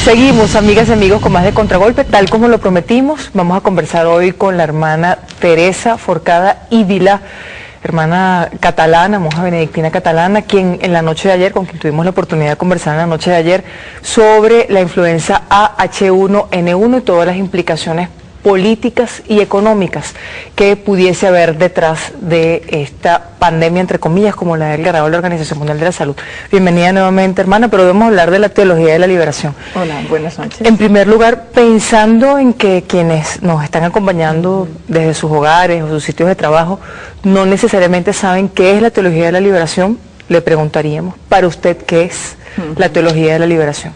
Seguimos, amigas y amigos, con más de Contragolpe. Tal como lo prometimos, vamos a conversar hoy con la hermana Teresa Forcada y Vila, hermana catalana, monja benedictina catalana, quien en la noche de ayer, con quien tuvimos la oportunidad de conversar en la noche de ayer, sobre la influenza A/H1N1 y todas las implicaciones políticas y económicas que pudiese haber detrás de esta pandemia, entre comillas, como la ha declarado la Organización Mundial de la Salud. Bienvenida nuevamente, hermana, pero debemos hablar de la teología de la liberación. Hola, buenas noches. En primer lugar, pensando en que quienes nos están acompañando desde sus hogares o sus sitios de trabajo no necesariamente saben qué es la teología de la liberación, le preguntaríamos, para usted, ¿qué es la teología de la liberación?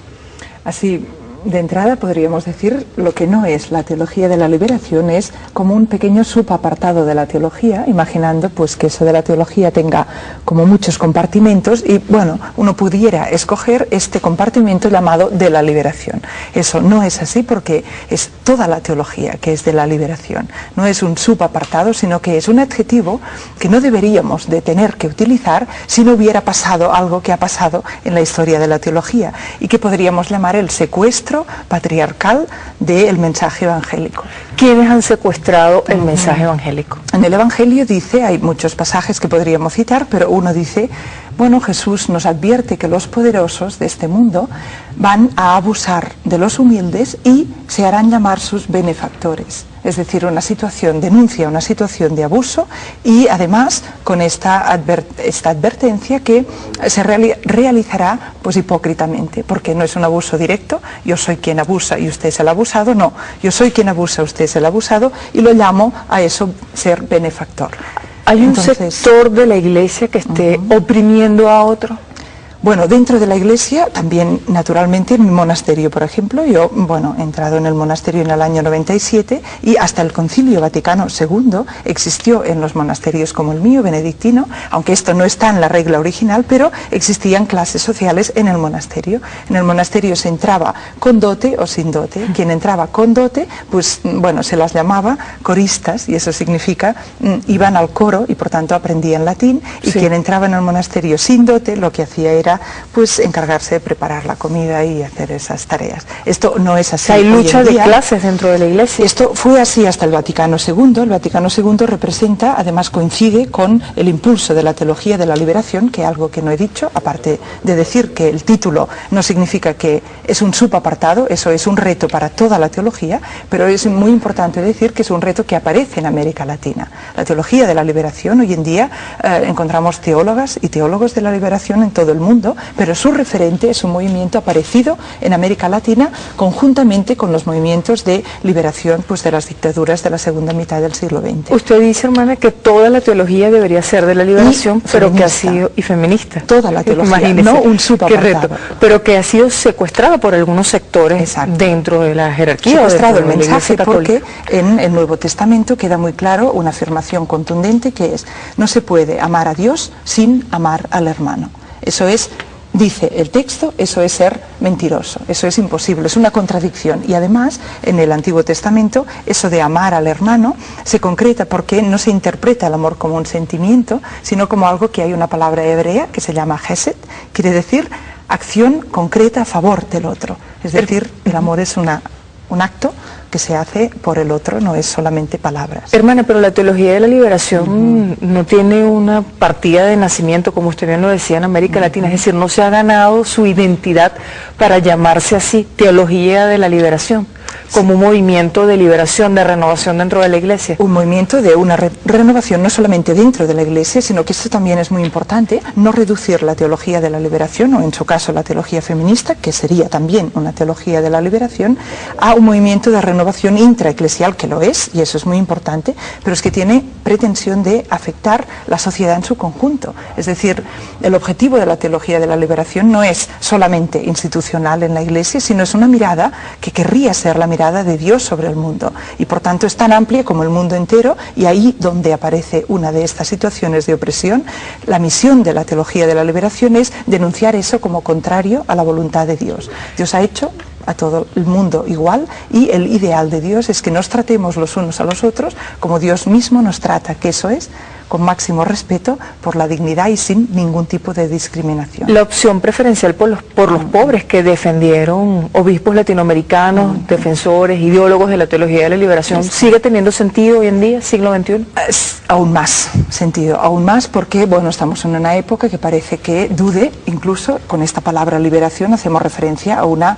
Así, de entrada podríamos decir lo que no es la teología de la liberación, es como un pequeño subapartado de la teología, imaginando pues que eso de la teología tenga como muchos compartimentos y bueno, uno pudiera escoger este compartimento llamado de la liberación. Eso no es así porque es toda la teología que es de la liberación, no es un subapartado, sino que es un adjetivo que no deberíamos de tener que utilizar si no hubiera pasado algo que ha pasado en la historia de la teología y que podríamos llamar el secuestro patriarcal del mensaje evangélico. ¿Quiénes han secuestrado el mensaje evangélico? En el Evangelio dice, hay muchos pasajes que podríamos citar, pero uno dice, bueno, Jesús nos advierte que los poderosos de este mundo van a abusar de los humildes y se harán llamar sus benefactores. Es decir, denuncia una situación de abuso y además con esta advertencia que se realizará pues hipócritamente, porque no es un abuso directo, yo soy quien abusa y usted es el abusado, no, yo soy quien abusa, usted es el abusado y lo llamo a eso ser benefactor. ¿Hay un sector de la iglesia que esté oprimiendo a otro? Bueno, dentro de la iglesia, también naturalmente en mi monasterio, por ejemplo, yo, bueno, he entrado en el monasterio en el año 97 y hasta el Concilio Vaticano II existió en los monasterios como el mío, benedictino, aunque esto no está en la regla original, pero existían clases sociales en el monasterio. En el monasterio se entraba con dote o sin dote. Quien entraba con dote, pues, bueno, se las llamaba coristas y eso significa, iban al coro y por tanto aprendían latín y quien entraba en el monasterio sin dote, lo que hacía era pues encargarse de preparar la comida y hacer esas tareas. Esto no es así. ¿Hay lucha de clases dentro de la iglesia? Esto fue así hasta el Vaticano II. El Vaticano II representa, además coincide con el impulso de la teología de la liberación, que es algo que no he dicho, aparte de decir que el título no significa que es un subapartado, eso es un reto para toda la teología, pero es muy importante decir que es un reto que aparece en América Latina. La teología de la liberación, hoy en día encontramos teólogas y teólogos de la liberación en todo el mundo, pero su referente es un movimiento aparecido en América Latina conjuntamente con los movimientos de liberación pues, de las dictaduras de la segunda mitad del siglo XX. Usted dice, hermana, que toda la teología debería ser de la liberación, pero que ha sido, y feminista. Toda la teología, imagínese, no un subapartado. Pero que ha sido secuestrada por algunos sectores dentro de la jerarquía. Secuestrado el mensaje porque en el Nuevo Testamento queda muy claro una afirmación contundente que es, no se puede amar a Dios sin amar al hermano. Eso es, dice el texto, eso es ser mentiroso, eso es imposible, es una contradicción. Y además, en el Antiguo Testamento, eso de amar al hermano se concreta porque no se interpreta el amor como un sentimiento, sino como algo que hay una palabra hebrea que se llama Hesed, quiere decir acción concreta a favor del otro. Es decir, el amor es un acto que se hace por el otro, no es solamente palabras. Hermana, pero la teología de la liberación no tiene una partida de nacimiento, como usted bien lo decía, en América Latina, es decir, no se ha ganado su identidad para llamarse así, teología de la liberación, como un movimiento de liberación, de renovación dentro de la iglesia. Un movimiento de una renovación no solamente dentro de la iglesia, sino que esto también es muy importante, no reducir la teología de la liberación, o en su caso la teología feminista, que sería también una teología de la liberación, a un movimiento de renovación intraeclesial, que lo es, y eso es muy importante, pero es que tiene pretensión de afectar la sociedad en su conjunto. Es decir, el objetivo de la teología de la liberación no es solamente institucional en la iglesia, sino es una mirada que querría ser la mirada de Dios sobre el mundo y por tanto es tan amplia como el mundo entero y ahí donde aparece una de estas situaciones de opresión, la misión de la teología de la liberación es denunciar eso como contrario a la voluntad de Dios. Dios ha hecho a todo el mundo igual y el ideal de Dios es que nos tratemos los unos a los otros como Dios mismo nos trata, que eso es con máximo respeto por la dignidad y sin ningún tipo de discriminación. La opción preferencial por los pobres que defendieron obispos latinoamericanos, defensores, ideólogos de la teología de la liberación, ¿sigue teniendo sentido hoy en día, siglo XXI? Aún más sentido, aún más porque, bueno, estamos en una época que parece que dude, incluso con esta palabra liberación hacemos referencia a una,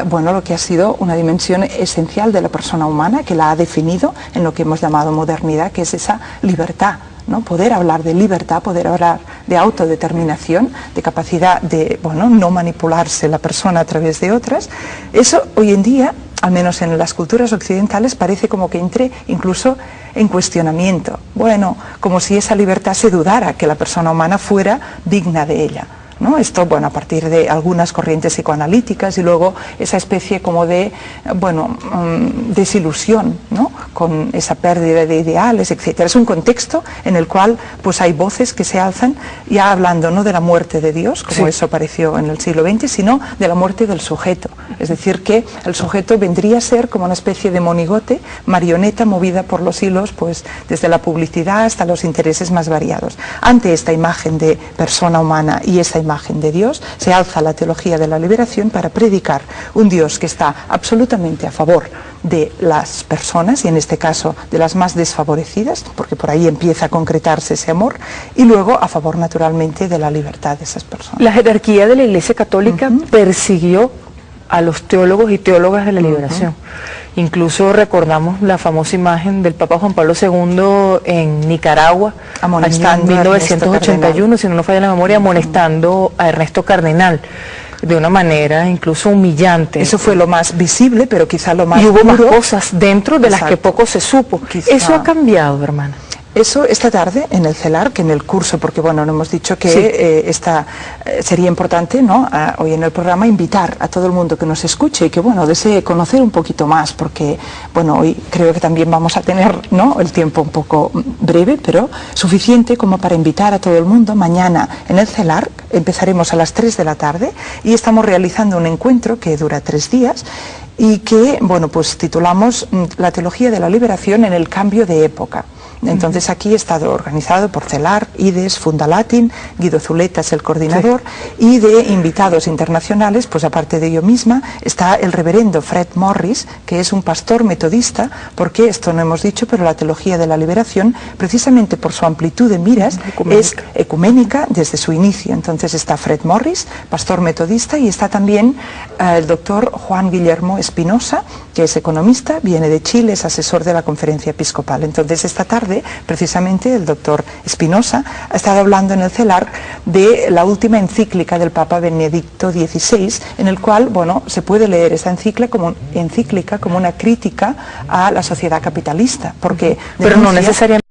bueno, lo que ha sido una dimensión esencial de la persona humana, que la ha definido en lo que hemos llamado modernidad, que es esa libertad, ¿no? Poder hablar de libertad, poder hablar de autodeterminación, de capacidad de, bueno, no manipularse la persona a través de otras. Eso hoy en día, al menos en las culturas occidentales, parece como que entre incluso en cuestionamiento. Bueno, como si esa libertad se dudara que la persona humana fuera digna de ella, ¿no? Esto, bueno, a partir de algunas corrientes psicoanalíticas y luego esa especie como de, bueno, desilusión, ¿no? Con esa pérdida de ideales, etcétera. Es un contexto en el cual pues hay voces que se alzan ya hablando no de la muerte de Dios, como eso apareció en el siglo XX, sino de la muerte del sujeto. Es decir, que el sujeto vendría a ser como una especie de monigote, marioneta movida por los hilos, pues desde la publicidad hasta los intereses más variados. Ante esta imagen de persona humana y esa imagen de Dios, se alza la teología de la liberación para predicar un Dios que está absolutamente a favor de las personas, y en este caso de las más desfavorecidas, porque por ahí empieza a concretarse ese amor, y luego a favor naturalmente de la libertad de esas personas. La jerarquía de la Iglesia Católica persiguió a los teólogos y teólogas de la liberación. Incluso recordamos la famosa imagen del Papa Juan Pablo II en Nicaragua, amonestando en 1981, si no falla la memoria, amonestando a Ernesto Cardenal de una manera incluso humillante. Eso fue lo más visible, pero quizá lo más Y hubo más duro. cosas dentro de las que poco se supo. Eso ha cambiado, hermana. Eso esta tarde en el CELAR, que en el curso, porque bueno, no hemos dicho que sería importante, ¿no? Hoy en el programa invitar a todo el mundo que nos escuche y que bueno, desee conocer un poquito más, porque bueno, hoy creo que también vamos a tener, ¿no?, el tiempo un poco breve, pero suficiente como para invitar a todo el mundo. Mañana en el CELAR empezaremos a las 3 de la tarde y estamos realizando un encuentro que dura 3 días y que, bueno, pues titulamos La teología de la liberación en el cambio de época. Entonces aquí ha estado organizado por CELAR, IDES, Fundalatin, Guido Zuleta es el coordinador, y de invitados internacionales, pues aparte de yo misma, está el reverendo Fred Morris, que es un pastor metodista, porque esto no hemos dicho, pero la teología de la liberación, precisamente por su amplitud de miras, es ecuménica desde su inicio. Entonces está Fred Morris, pastor metodista, y está también el doctor Juan Guillermo Espinosa, que es economista, viene de Chile, es asesor de la Conferencia Episcopal. Entonces esta tarde, precisamente, el doctor Espinosa ha estado hablando en el CELAR de la última encíclica del Papa Benedicto XVI, en el cual, bueno, se puede leer esa encíclica como una crítica a la sociedad capitalista, porque pero no necesariamente